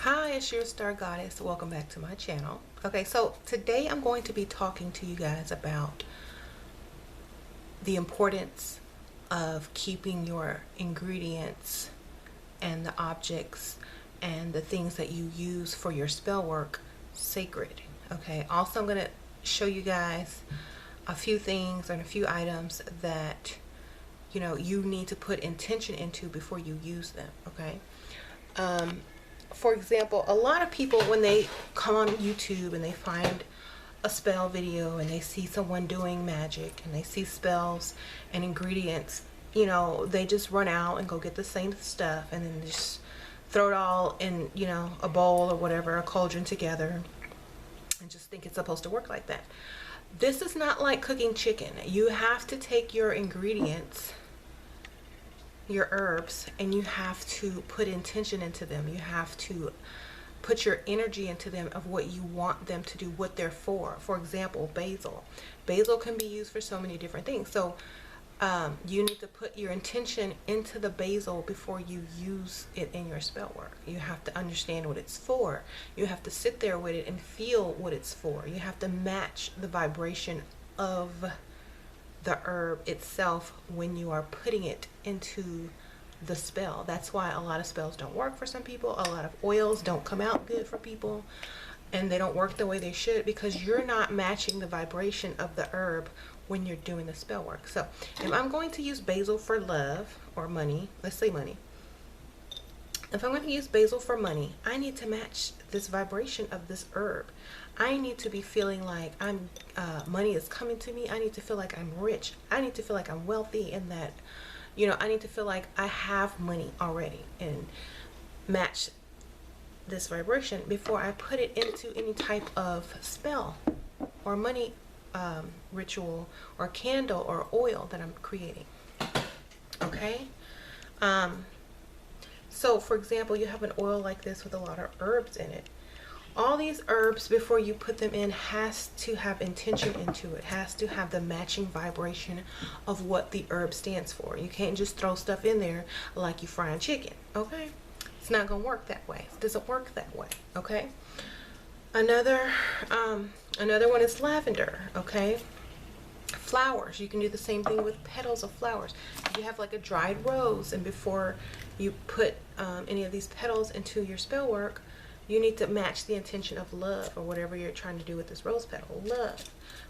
Hi, it's your Star Goddess. Welcome back to my channel. Okay, so today I'm going to be talking to you guys about the importance of keeping your ingredients and the objects and the things that you use for your spell work sacred. Okay, also I'm going to show you guys a few things and a few items that you need to put intention into before you use them. Okay. For example, a lot of people, when they come on YouTube and they find a spell video and they see someone doing magic and they see spells and ingredients, they just run out and go get the same stuff and then just throw it all in, a bowl or whatever, a cauldron together, and just think it's supposed to work like that. This is not like cooking chicken. You have to take your ingredients, your herbs, and you have to put intention into them. You have to put your energy into them of what you want them to do, what they're for. For example, basil. Basil can be used for so many different things. So you need to put your intention into the basil before you use it in your spell work. You have to understand what it's for. You have to sit there with it and feel what it's for. You have to match the vibration of the herb itself when you are putting it into the spell. That's why a lot of spells don't work for some people. A lot of oils don't come out good for people, and they don't work the way they should because you're not matching the vibration of the herb when you're doing the spell work. So if I'm going to use basil for love or money, let's say money. If I'm going to use basil for money, I need to match this vibration of this herb. I need to be feeling like money is coming to me. I need to feel like I'm rich. I need to feel like I'm wealthy, and that, I need to feel like I have money already, and match this vibration before I put it into any type of spell or money ritual or candle or oil that I'm creating. Okay. So for example, you have an oil like this with a lot of herbs in it. All these herbs, before you put them in, has to have intention into it, has to have the matching vibration of what the herb stands for. You can't just throw stuff in there like you frying chicken. Okay. It's not gonna work that way. It doesn't work that way. Okay. Another one is lavender. Okay. Flowers, you can do the same thing with petals of flowers. If you have like a dried rose, and before you put any of these petals into your spell work, you need to match the intention of love, or whatever you're trying to do with this rose petal. Love.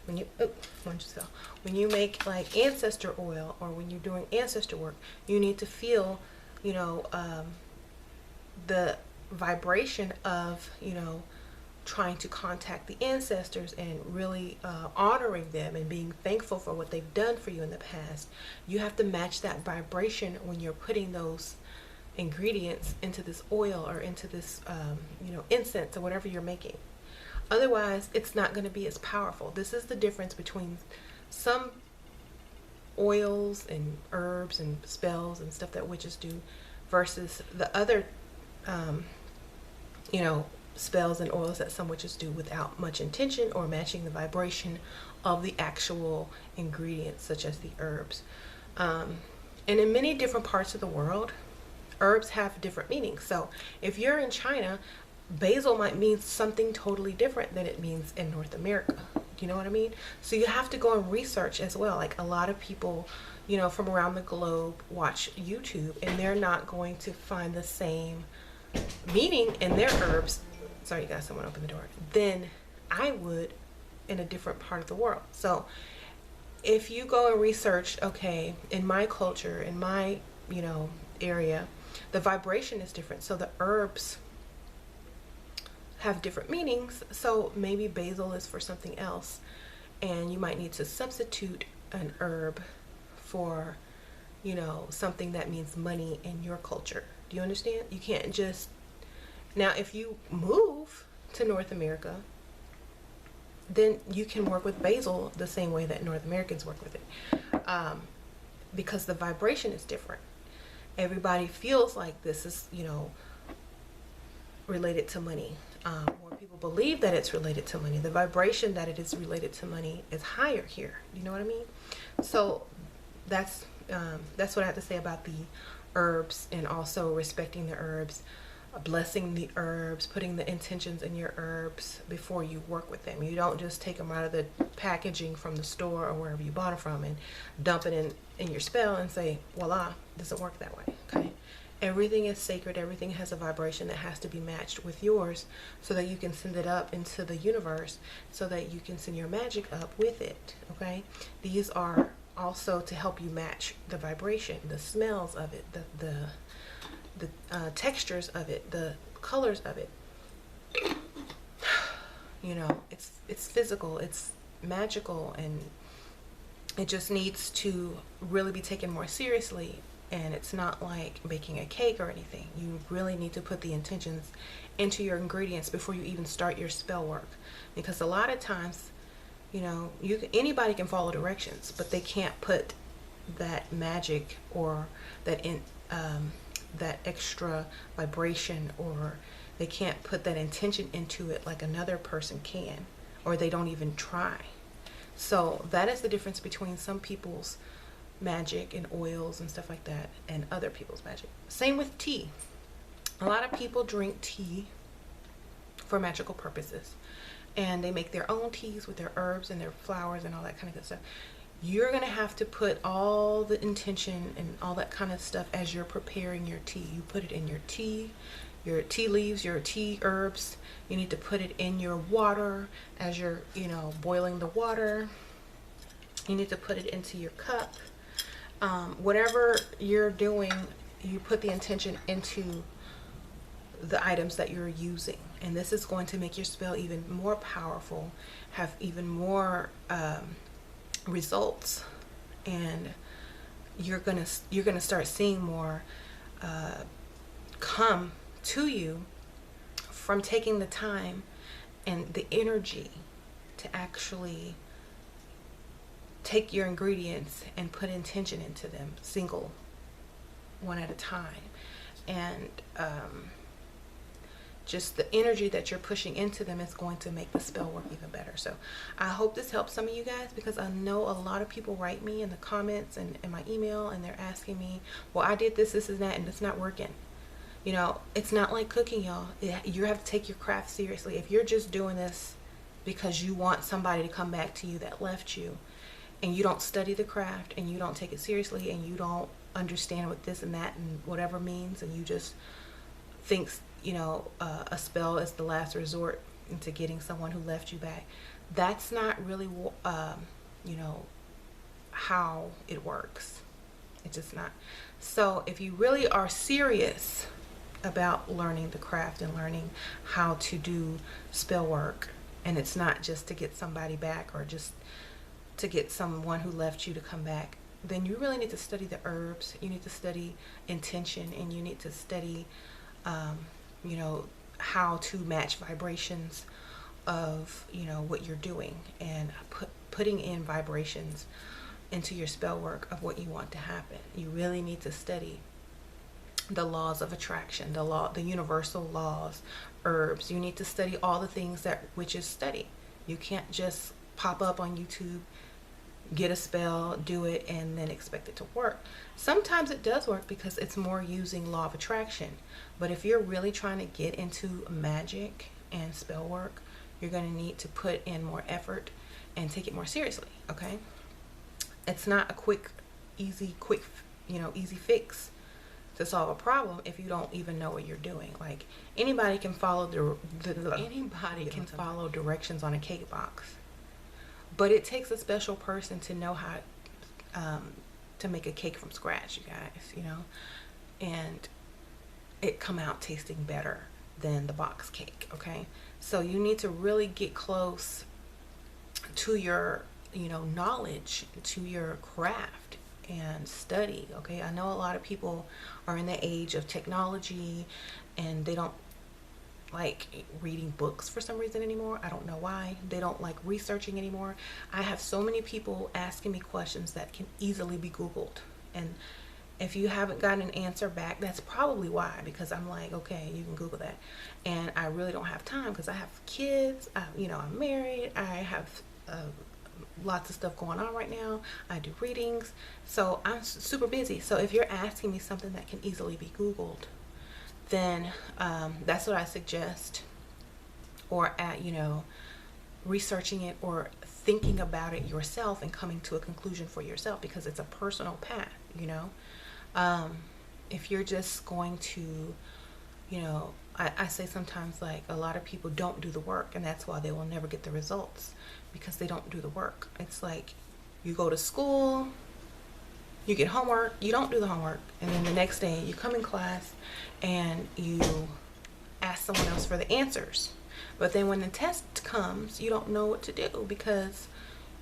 When you make like ancestor oil, or when you're doing ancestor work, you need to feel, the vibration of, trying to contact the ancestors and really honoring them and being thankful for what they've done for you in the past. You have to match that vibration when you're putting those ingredients into this oil or into this incense or whatever you're making. Otherwise, it's not going to be as powerful. This is the difference between some oils and herbs and spells and stuff that witches do versus the other spells and oils that some witches do without much intention or matching the vibration of the actual ingredients, such as the herbs. And in many different parts of the world, herbs have different meanings. So if you're in China, basil might mean something totally different than it means in North America. Do you know what I mean? So you have to go and research as well. Like a lot of people, from around the globe watch YouTube, and they're not going to find the same meaning in their herbs. Sorry, you guys, someone opened the door. Then I would in a different part of the world. So if you go and research, okay, in my culture, in my, area, the vibration is different. So the herbs have different meanings. So maybe basil is for something else, and you might need to substitute an herb for, something that means money in your culture. Do you understand? You can't just... Now, if you move to North America, then you can work with basil the same way that North Americans work with it, because the vibration is different. Everybody feels like this is, related to money. More people believe that it's related to money. The vibration that it is related to money is higher here. You know what I mean? So that's what I have to say about the herbs, and also respecting the herbs. blessing the herbs, putting the intentions in your herbs before you work with them. You don't just take them out of the packaging from the store or wherever you bought them from and dump it in your spell and say, voila, it doesn't work that way. Okay. Everything is sacred. Everything has a vibration that has to be matched with yours so that you can send it up into the universe, so that you can send your magic up with it. Okay. These are also to help you match the vibration, the smells of it, the textures of it, the colors of it. You know, it's physical, it's magical, and it just needs to really be taken more seriously. And it's not like baking a cake or anything. You really need to put the intentions into your ingredients before you even start your spell work, because a lot of times, you know, anybody can follow directions, but they can't put that magic or that that extra vibration, or they can't put that intention into it like another person can, or they don't even try. So that is the difference between some people's magic and oils and stuff like that and other people's magic. Same with tea. A lot of people drink tea for magical purposes, and they make their own teas with their herbs and their flowers and all that kind of good stuff. You're going to have to put all the intention and all that kind of stuff as you're preparing your tea. You put it in your tea leaves, your tea herbs. You need to put it in your water as you're, you know, boiling the water. You need to put it into your cup. Whatever you're doing, you put the intention into the items that you're using, and this is going to make your spell even more powerful, have even more results, and you're gonna start seeing more come to you from taking the time and the energy to actually take your ingredients and put intention into them, single, one at a time. And just the energy that you're pushing into them is going to make the spell work even better. So I hope this helps some of you guys, because I know a lot of people write me in the comments and in my email, and they're asking me, well, I did this, and that, and it's not working. You know, it's not like cooking, y'all. You have to take your craft seriously. If you're just doing this because you want somebody to come back to you that left you, and you don't study the craft, and you don't take it seriously, and you don't understand what this and that and whatever means, and you just think, you know, a spell is the last resort into getting someone who left you back, that's not really you know, how it works. It's just not. So if you really are serious about learning the craft and learning how to do spell work, and it's not just to get somebody back or just to get someone who left you to come back, then you really need to study the herbs. You need to study intention, and you need to study you know, how to match vibrations of, you know, what you're doing, and putting in vibrations into your spell work of what you want to happen. You really need to study the laws of attraction, the universal laws, herbs. You need to study all the things that witches study. You can't just pop up on YouTube, get a spell, do it, and then expect it to work. Sometimes it does work because it's more using law of attraction. But if you're really trying to get into magic and spell work, you're going to need to put in more effort and take it more seriously. Okay? It's not a quick, easy fix to solve a problem if you don't even know what you're doing. Like, anybody can follow follow directions on a cake box, but it takes a special person to know how to make a cake from scratch, you guys, you know, and it come out tasting better than the box cake. Okay, so you need to really get close to your, you know, knowledge, to your craft, and study. Okay, I know a lot of people are in the age of technology, and they don't like reading books for some reason anymore. I don't know why. They don't like researching anymore. I have so many people asking me questions that can easily be Googled, and if you haven't gotten an answer back, that's probably why, because I'm like, okay, you can Google that, and I really don't have time because I have kids, you know, I'm married, I have lots of stuff going on right now, I do readings, so I'm super busy. So if you're asking me something that can easily be Googled, then that's what I suggest. Or at, you know, researching it or thinking about it yourself and coming to a conclusion for yourself, because it's a personal path, you know. If you're just going to, you know, I say sometimes, like, a lot of people don't do the work, and that's why they will never get the results, because they don't do the work. It's like you go to school, you get homework, you don't do the homework, and then the next day you come in class and you ask someone else for the answers. But then when the test comes, you don't know what to do, because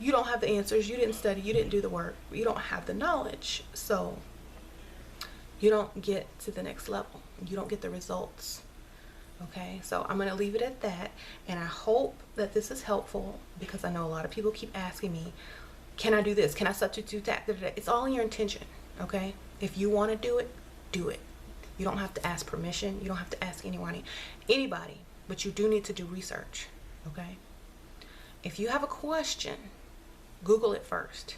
you don't have the answers, you didn't study, you didn't do the work, you don't have the knowledge. So you don't get to the next level, you don't get the results. Okay, so I'm going to leave it at that, and I hope that this is helpful, because I know a lot of people keep asking me, can I do this? Can I substitute that? It's all in your intention, okay? If you want to do it, do it. You don't have to ask permission. You don't have to ask anybody, but you do need to do research, okay? If you have a question, Google it first.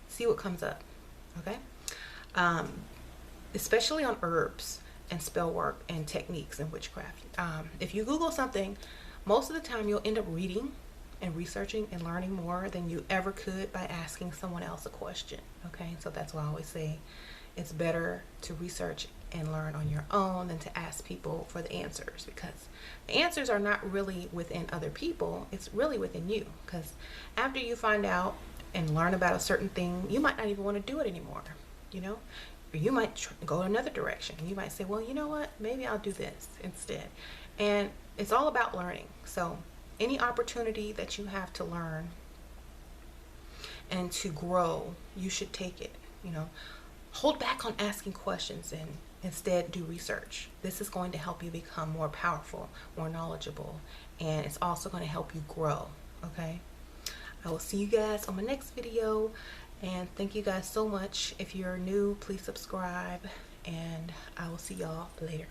See what comes up, okay? Especially on herbs and spell work and techniques and witchcraft. If you Google something, most of the time you'll end up reading and researching and learning more than you ever could by asking someone else a question, okay? So that's why I always say it's better to research and learn on your own than to ask people for the answers, because the answers are not really within other people, it's really within you. Because after you find out and learn about a certain thing, you might not even want to do it anymore, you know? Or you might go another direction. You might say, well, you know what, maybe I'll do this instead. And it's all about learning. So any opportunity that you have to learn and to grow, you should take it. You know, hold back on asking questions and instead do research. This is going to help you become more powerful, more knowledgeable, and it's also going to help you grow, okay? I will see you guys on my next video, and thank you guys so much. If you're new, please subscribe, and I will see y'all later.